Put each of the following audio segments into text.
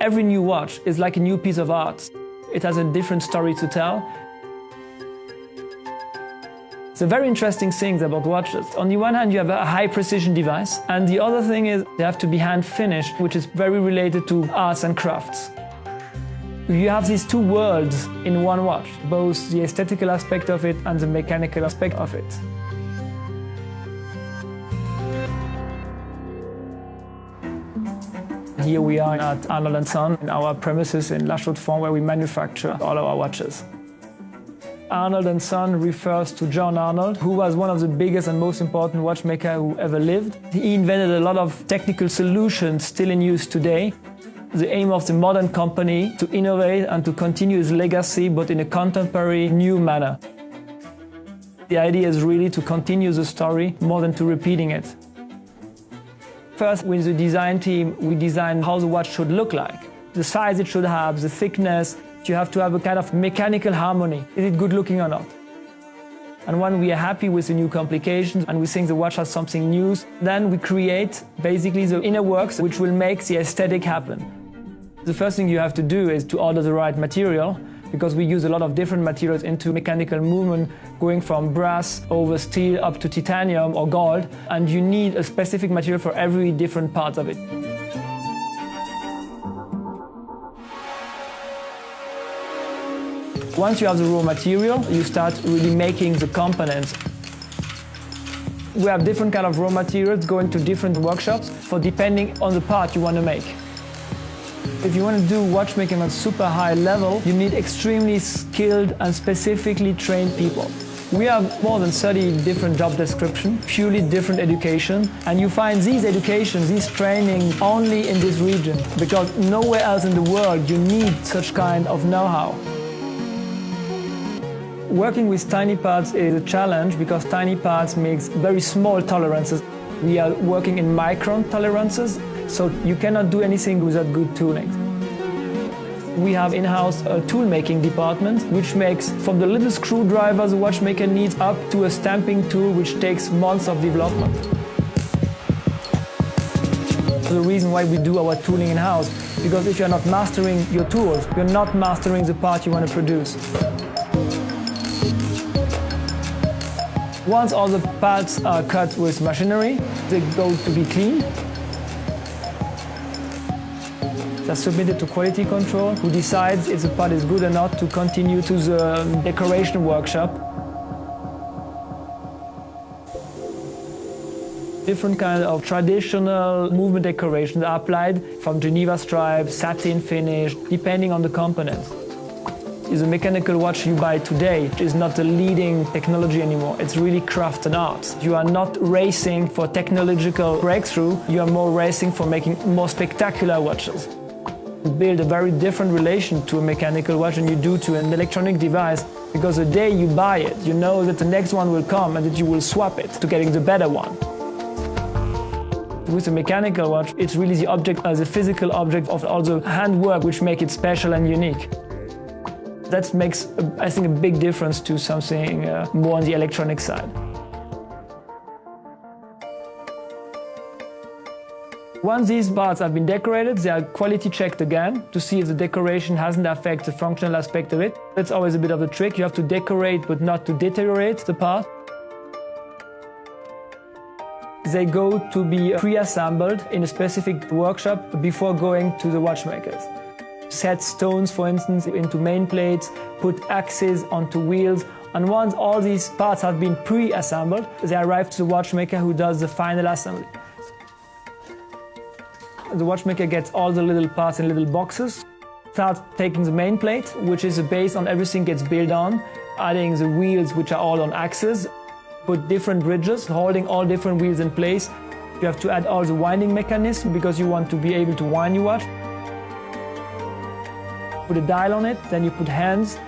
Every new watch is like a new piece of art. It has a different story to tell. It's a very interesting thing about watches. On the one hand, you have a high precision device, and the other thing is they have to be hand finished, which is very related to arts and crafts. You have these two worlds in one watch, both the aesthetical aspect of it and the mechanical aspect of it. Here we are at Arnold & Son, in our premises in La Chaux-de-Fonds, where we manufacture all our watches. Arnold & Son refers to John Arnold, who was one of the biggest and most important watchmaker who ever lived. He invented a lot of technical solutions still in use today. The aim of the modern company to innovate and to continue his legacy, but in a contemporary, new manner. The idea is really to continue the story more than to repeating it. First, with the design team, we designed how the watch should look like. The size it should have, the thickness. You have to have a kind of mechanical harmony. Is it good looking or not? And when we are happy with the new complications and we think the watch has something new, then we create basically the inner works which will make the aesthetic happen. The first thing you have to do is to order the right material, because we use a lot of different materials into mechanical movement, going from brass over steel up to titanium or gold, and you need a specific material for every different part of it. Once you have the raw material, you start really making the components. We have different kind of raw materials going to different workshops for depending on the part you want to make. If you want to do watchmaking at super high level, you need extremely skilled and specifically trained people. We have more than 30 different job descriptions, purely different education, and you find these educations, these training only in this region, because nowhere else in the world you need such kind of know-how. Working with tiny parts is a challenge because tiny parts makes very small tolerances. We are working in micron tolerances, so you cannot do anything without good tooling. We have in-house a tool-making department, which makes from the little screwdriver the watchmaker needs up to a stamping tool which takes months of development. The reason why we do our tooling in-house, because if you're not mastering your tools, you're not mastering the part you want to produce. Once all the parts are cut with machinery, they go to be cleaned. They're submitted to quality control, who decides if the part is good or not to continue to the decoration workshop. Different kinds of traditional movement decorations are applied, from Geneva stripes, satin finish, depending on the components. The mechanical watch you buy today is not the leading technology anymore. It's really craft and art. You are not racing for technological breakthrough, you are more racing for making more spectacular watches. You build a very different relation to a mechanical watch than you do to an electronic device, because the day you buy it, you know that the next one will come and that you will swap it to getting the better one. With a mechanical watch, it's really the object as a physical object of all the handwork which make it special and unique. That makes, I think, a big difference to something more on the electronic side. Once these parts have been decorated, they are quality checked again to see if the decoration hasn't affected the functional aspect of it. That's always a bit of a trick. You have to decorate but not to deteriorate the part. They go to be pre-assembled in a specific workshop before going to the watchmakers. Set stones, for instance, into main plates, put axes onto wheels, and once all these parts have been pre-assembled, they arrive to the watchmaker who does the final assembly. The watchmaker gets all the little parts in little boxes, starts taking the main plate, which is the base on everything gets built on, adding the wheels which are all on axes, put different bridges, holding all different wheels in place. You have to add all the winding mechanism because you want to be able to wind your watch. Put a dial on it, then you put hands.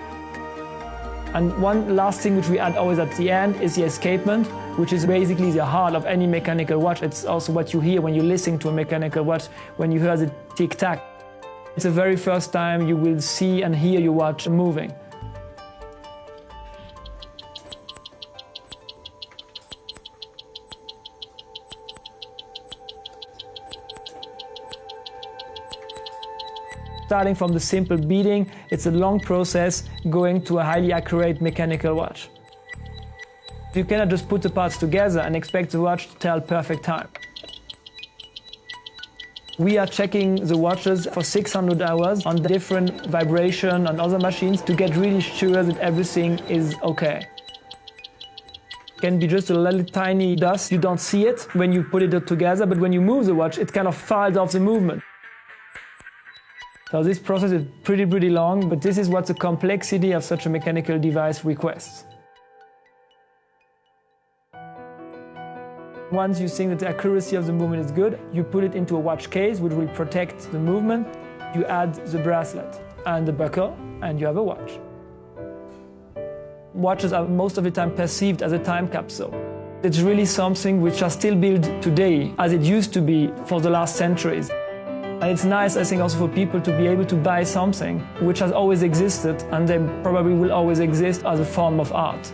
And one last thing which we add always at the end is the escapement, which is basically the heart of any mechanical watch. It's also what you hear when you listen to a mechanical watch, when you hear the tick-tack. It's the very first time you will see and hear your watch moving. Starting from the simple beading, it's a long process going to a highly accurate mechanical watch. You cannot just put the parts together and expect the watch to tell perfect time. We are checking the watches for 600 hours on different vibration on other machines to get really sure that everything is okay. It can be just a little tiny dust, you don't see it when you put it together, but when you move the watch, it kind of files off the movement. So this process is pretty long, but this is what the complexity of such a mechanical device requests. Once you think that the accuracy of the movement is good, you put it into a watch case which will protect the movement. You add the bracelet and the buckle, and you have a watch. Watches are most of the time perceived as a time capsule. It's really something which are still built today, as it used to be for the last centuries. And it's nice, I think, also for people to be able to buy something which has always existed and then probably will always exist as a form of art.